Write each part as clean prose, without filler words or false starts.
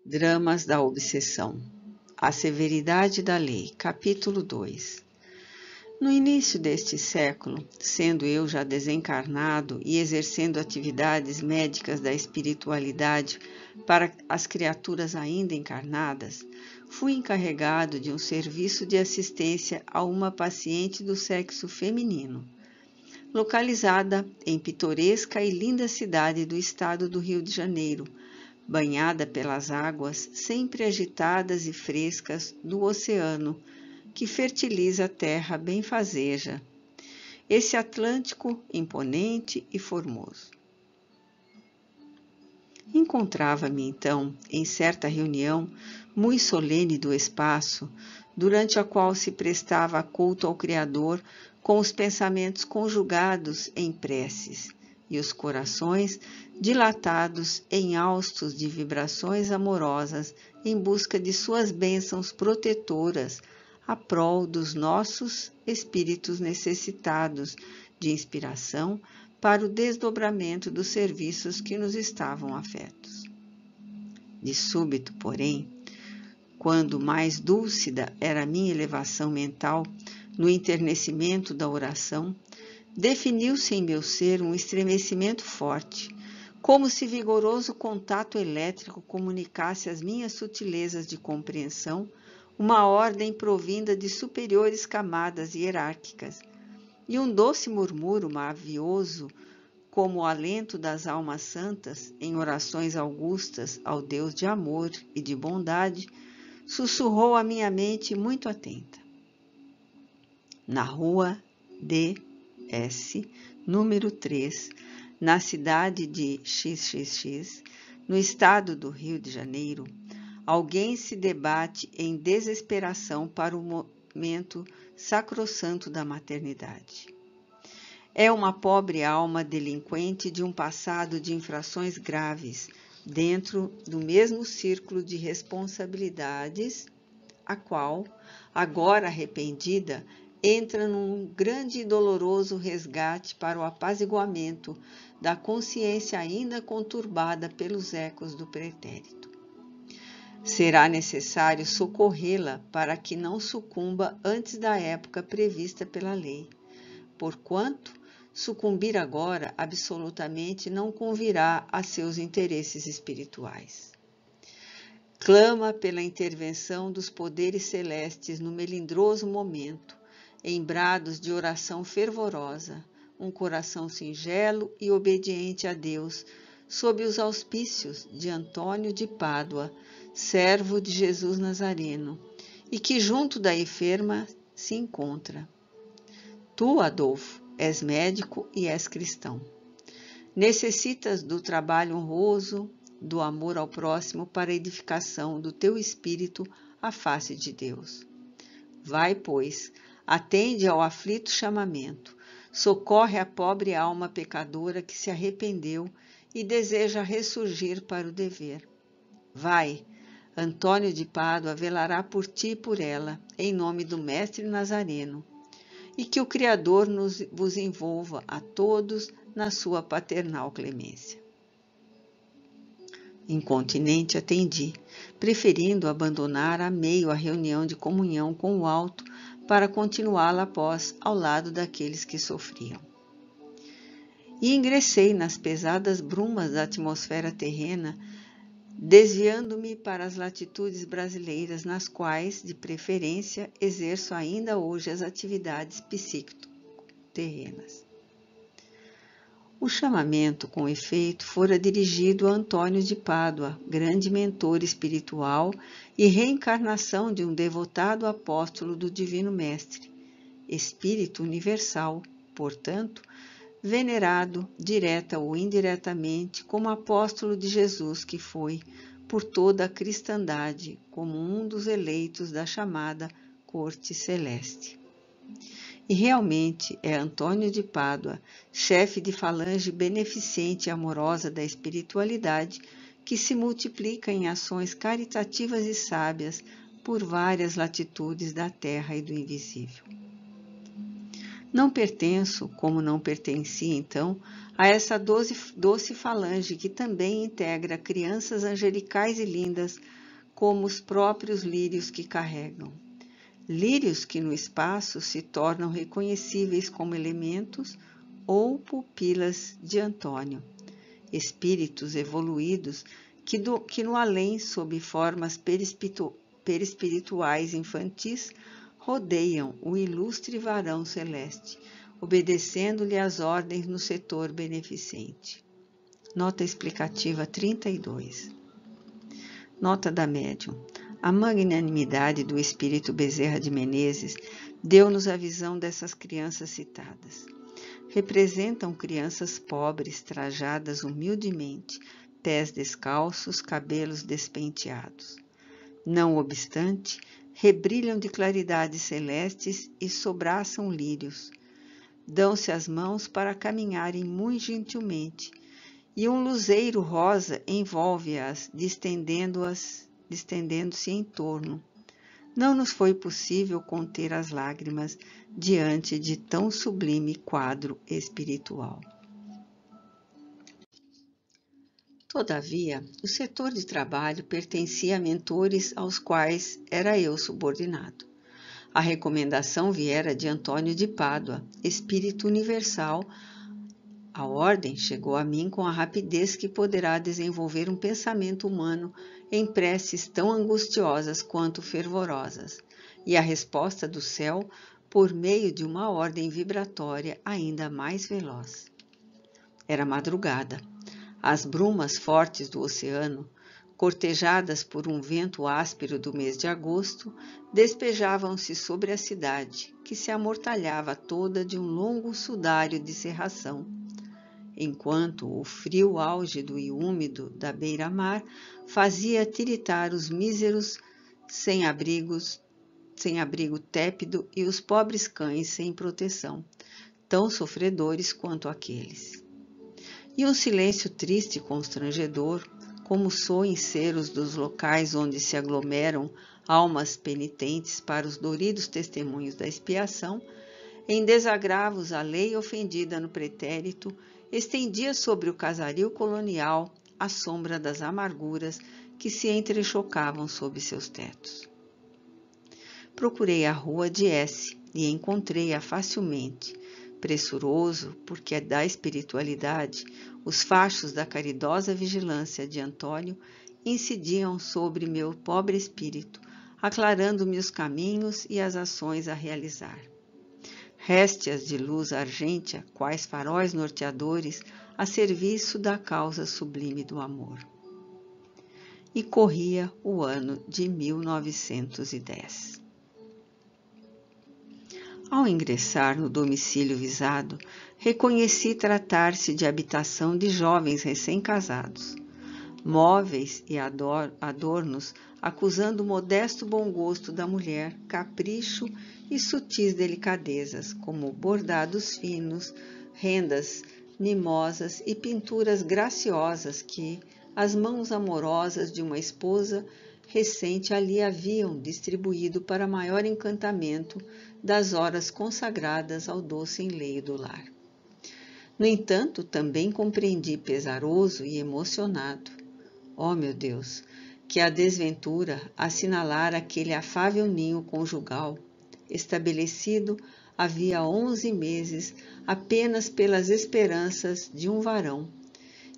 Dramas da obsessão. A severidade da lei. Capítulo 2. No início deste século, sendo eu já desencarnado e exercendo atividades médicas da espiritualidade para as criaturas ainda encarnadas, fui encarregado de um serviço de assistência a uma paciente do sexo feminino, localizada em pitoresca e linda cidade do estado do Rio de Janeiro, banhada pelas águas sempre agitadas e frescas do oceano, que fertiliza a terra benfazeja, esse Atlântico imponente e formoso. Encontrava-me, então, em certa reunião muito solene do espaço, durante a qual se prestava culto ao Criador com os pensamentos conjugados em preces e os corações dilatados em haustos de vibrações amorosas em busca de suas bênçãos protetoras a prol dos nossos espíritos necessitados de inspiração para o desdobramento dos serviços que nos estavam afetos. De súbito, porém, quando mais dúlcida era a minha elevação mental no enternecimento da oração, definiu-se em meu ser um estremecimento forte, como se vigoroso contato elétrico comunicasse às minhas sutilezas de compreensão uma ordem provinda de superiores camadas hierárquicas, e um doce murmúrio mavioso, como o alento das almas santas em orações augustas ao Deus de amor e de bondade, sussurrou à minha mente muito atenta. Na rua D.S., número 3, na cidade de XXX, no estado do Rio de Janeiro, alguém se debate em desesperação para o momento sacrossanto da maternidade. É uma pobre alma delinquente de um passado de infrações graves, dentro do mesmo círculo de responsabilidades, a qual, agora arrependida, entra num grande e doloroso resgate para o apaziguamento da consciência ainda conturbada pelos ecos do pretérito. Será necessário socorrê-la para que não sucumba antes da época prevista pela lei, porquanto sucumbir agora absolutamente não convirá a seus interesses espirituais. Clama pela intervenção dos poderes celestes no melindroso momento, em brados de oração fervorosa, um coração singelo e obediente a Deus, sob os auspícios de Antônio de Pádua, servo de Jesus Nazareno, e que junto da enferma se encontra. Tu, Adolfo, és médico e és cristão. Necessitas do trabalho honroso, do amor ao próximo para a edificação do teu espírito à face de Deus. Vai, pois, atende ao aflito chamamento, socorre a pobre alma pecadora que se arrependeu e deseja ressurgir para o dever. Vai, Antônio de Pádua velará por ti e por ela, em nome do Mestre Nazareno, e que o Criador vos envolva a todos na sua paternal clemência. Incontinente atendi, preferindo abandonar a meio a reunião de comunhão com o alto para continuá-la após ao lado daqueles que sofriam. E ingressei nas pesadas brumas da atmosfera terrena, desviando-me para as latitudes brasileiras nas quais, de preferência, exerço ainda hoje as atividades psíquico-terrenas. O chamamento, com efeito, fora dirigido a Antônio de Pádua, grande mentor espiritual e reencarnação de um devotado apóstolo do Divino Mestre, Espírito universal, portanto, venerado, direta ou indiretamente, como apóstolo de Jesus que foi, por toda a cristandade, como um dos eleitos da chamada Corte Celeste. E realmente é Antônio de Pádua, chefe de falange beneficente e amorosa da espiritualidade, que se multiplica em ações caritativas e sábias por várias latitudes da terra e do invisível. Não pertenço, como não pertencia então, a essa doce falange que também integra crianças angelicais e lindas, como os próprios lírios que carregam. Lírios que no espaço se tornam reconhecíveis como elementos ou pupilas de Antônio. Espíritos evoluídos que no além, sob formas perispirituais infantis, rodeiam o ilustre varão celeste, obedecendo-lhe as ordens no setor beneficente. Nota explicativa 32. Nota da médium. A magnanimidade do espírito Bezerra de Menezes deu-nos a visão dessas crianças citadas. Representam crianças pobres, trajadas humildemente, pés descalços, cabelos despenteados. Não obstante, rebrilham de claridades celestes e sobraçam lírios. Dão-se as mãos para caminharem muito gentilmente, e um luzeiro rosa envolve-as, distendendo-se em torno. Não nos foi possível conter as lágrimas diante de tão sublime quadro espiritual. Todavia, o setor de trabalho pertencia a mentores aos quais era eu subordinado. A recomendação viera de Antônio de Pádua, espírito universal. A ordem chegou a mim com a rapidez que poderá desenvolver um pensamento humano em preces tão angustiosas quanto fervorosas, e a resposta do céu por meio de uma ordem vibratória ainda mais veloz. Era madrugada. As brumas fortes do oceano, cortejadas por um vento áspero do mês de agosto, despejavam-se sobre a cidade, que se amortalhava toda de um longo sudário de cerração, enquanto o frio álgido e úmido da beira-mar fazia tiritar os míseros sem abrigo tépido e os pobres cães sem proteção, tão sofredores quanto aqueles. E um silêncio triste e constrangedor, como soem ser os dos locais onde se aglomeram almas penitentes para os doridos testemunhos da expiação, em desagravos à lei ofendida no pretérito, estendia sobre o casaril colonial a sombra das amarguras que se entrechocavam sob seus tetos. Procurei a rua de S e encontrei-a facilmente. Pressuroso, porque da espiritualidade, os fachos da caridosa vigilância de Antônio incidiam sobre meu pobre espírito, aclarando-me os caminhos e as ações a realizar. Réstias de luz argêntea, quais faróis norteadores, a serviço da causa sublime do amor. E corria o ano de 1910. Ao ingressar no domicílio visado, reconheci tratar-se de habitação de jovens recém-casados. Móveis e adornos acusando o modesto bom gosto da mulher, capricho e sutis delicadezas, como bordados finos, rendas mimosas e pinturas graciosas que as mãos amorosas de uma esposa recente ali haviam distribuído para maior encantamento das horas consagradas ao doce enleio do lar. No entanto, também compreendi pesaroso e emocionado. Oh, meu Deus, que a desventura assinalara aquele afável ninho conjugal, estabelecido havia 11 meses apenas pelas esperanças de um varão,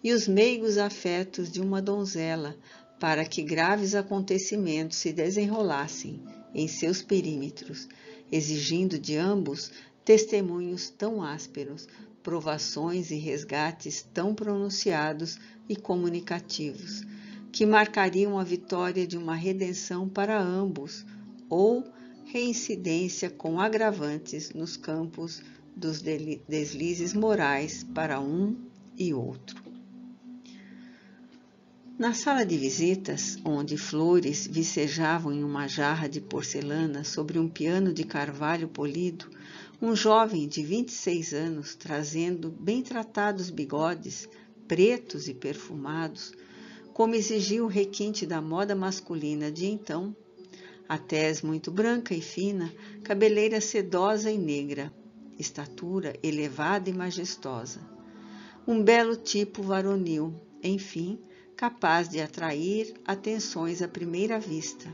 e os meigos afetos de uma donzela, para que graves acontecimentos se desenrolassem em seus perímetros, exigindo de ambos testemunhos tão ásperos, provações e resgates tão pronunciados e comunicativos, que marcariam a vitória de uma redenção para ambos, ou reincidência com agravantes nos campos dos deslizes morais para um e outro. Na sala de visitas, onde flores vicejavam em uma jarra de porcelana sobre um piano de carvalho polido, um jovem de 26 anos, trazendo bem tratados bigodes, pretos e perfumados, como exigia o requinte da moda masculina de então, a tez muito branca e fina, cabeleira sedosa e negra, estatura elevada e majestosa. Um belo tipo varonil, enfim, capaz de atrair atenções à primeira vista.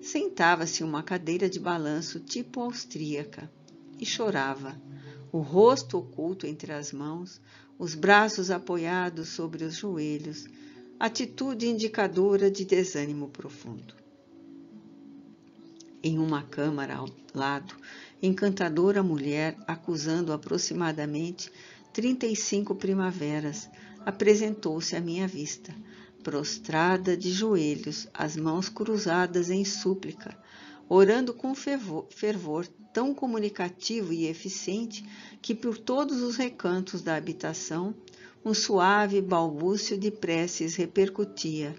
Sentava-se em uma cadeira de balanço tipo austríaca e chorava, o rosto oculto entre as mãos, os braços apoiados sobre os joelhos, atitude indicadora de desânimo profundo. Em uma câmara ao lado, encantadora mulher, acusando aproximadamente 35 primaveras, apresentou-se à minha vista, prostrada de joelhos, as mãos cruzadas em súplica, orando com fervor tão comunicativo e eficiente que por todos os recantos da habitação um suave balbúcio de preces repercutia,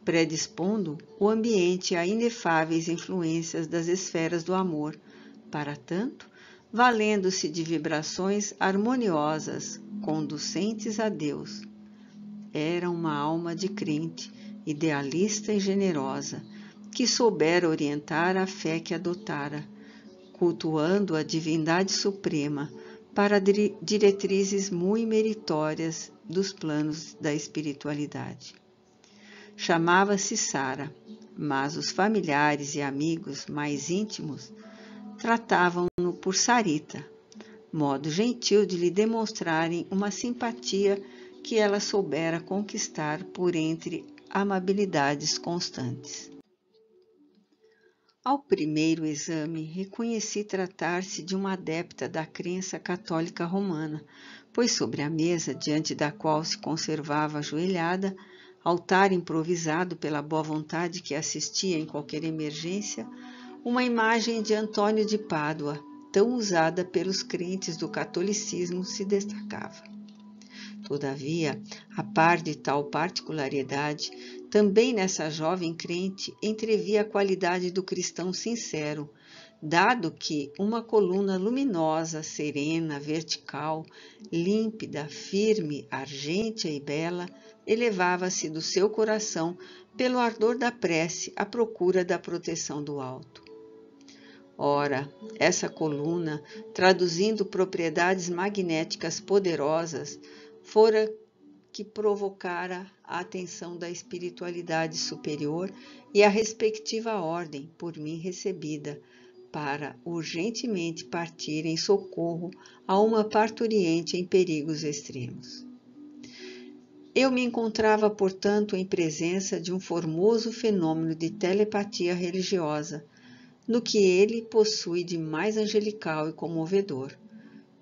predispondo o ambiente a inefáveis influências das esferas do amor, para tanto, valendo-se de vibrações harmoniosas, conducentes a Deus. Era uma alma de crente, idealista e generosa, que soubera orientar a fé que adotara, cultuando a divindade suprema para diretrizes muito meritórias dos planos da espiritualidade. Chamava-se Sara, mas os familiares e amigos mais íntimos tratavam-no por Sarita, modo gentil de lhe demonstrarem uma simpatia que ela soubera conquistar por entre amabilidades constantes. Ao primeiro exame, reconheci tratar-se de uma adepta da crença católica romana, pois sobre a mesa, diante da qual se conservava ajoelhada, altar improvisado pela boa vontade que assistia em qualquer emergência, uma imagem de Antônio de Pádua, tão usada pelos crentes do catolicismo, se destacava. Todavia, a par de tal particularidade, também nessa jovem crente entrevia a qualidade do cristão sincero, dado que uma coluna luminosa, serena, vertical, límpida, firme, argêntea e bela, elevava-se do seu coração pelo ardor da prece à procura da proteção do alto. Ora, essa coluna, traduzindo propriedades magnéticas poderosas, fora que provocara a atenção da espiritualidade superior e a respectiva ordem, por mim recebida, para urgentemente partir em socorro a uma parturiente em perigos extremos. Eu me encontrava, portanto, em presença de um formoso fenômeno de telepatia religiosa, no que ele possui de mais angelical e comovedor,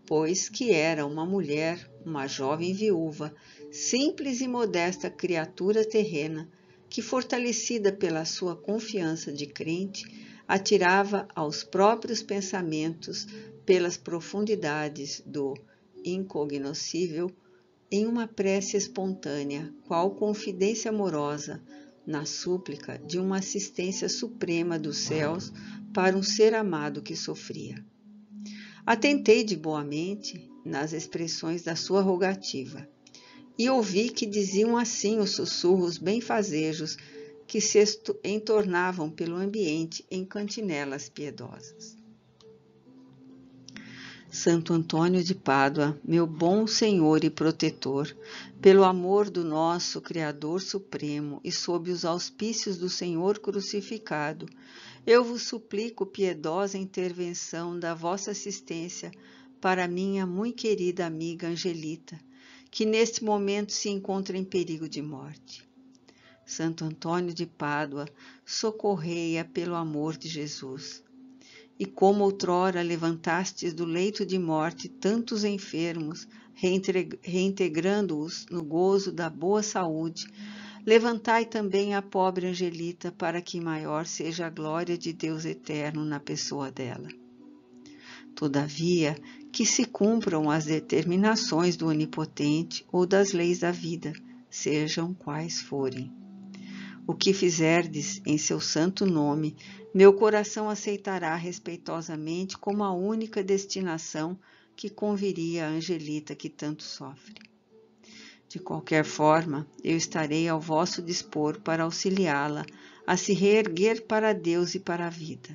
pois que era uma mulher, uma jovem viúva, simples e modesta criatura terrena, que, fortalecida pela sua confiança de crente, atirava aos próprios pensamentos pelas profundidades do incognoscível em uma prece espontânea, qual confidência amorosa, na súplica de uma assistência suprema dos céus para um ser amado que sofria. Atentei de boa mente nas expressões da sua rogativa e ouvi que diziam assim os sussurros benfazejos que se entornavam pelo ambiente em cantinelas piedosas. Santo Antônio de Pádua, meu bom Senhor e protetor, pelo amor do nosso Criador Supremo e sob os auspícios do Senhor crucificado, eu vos suplico piedosa intervenção da vossa assistência para minha muito querida amiga Angelita, que neste momento se encontra em perigo de morte. Santo Antônio de Pádua, socorrei-a pelo amor de Jesus. E como outrora levantastes do leito de morte tantos enfermos, reintegrando-os no gozo da boa saúde, levantai também a pobre Angelita para que maior seja a glória de Deus eterno na pessoa dela. Todavia, que se cumpram as determinações do Onipotente ou das leis da vida, sejam quais forem. O que fizerdes em seu santo nome, meu coração aceitará respeitosamente como a única destinação que conviria à Angelita que tanto sofre. De qualquer forma, eu estarei ao vosso dispor para auxiliá-la a se reerguer para Deus e para a vida.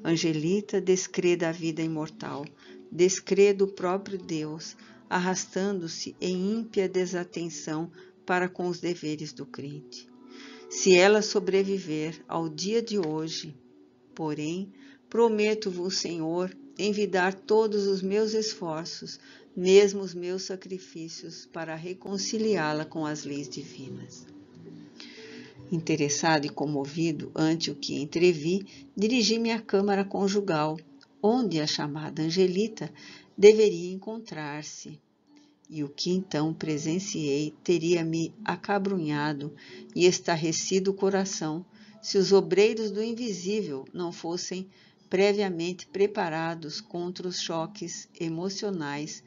Angelita, descreda a vida imortal, descreda o próprio Deus, arrastando-se em ímpia desatenção para com os deveres do crente. Se ela sobreviver ao dia de hoje, porém, prometo-vos, Senhor, envidar todos os meus esforços, mesmo os meus sacrifícios, para reconciliá-la com as leis divinas. Interessado e comovido ante o que entrevi, dirigi-me à câmara conjugal, onde a chamada Angelita deveria encontrar-se. E o que então presenciei teria-me acabrunhado e estarrecido o coração, se os obreiros do invisível não fossem previamente preparados contra os choques emocionais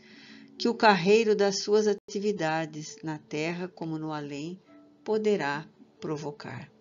que o carreiro das suas atividades, na terra como no além, poderá provocar.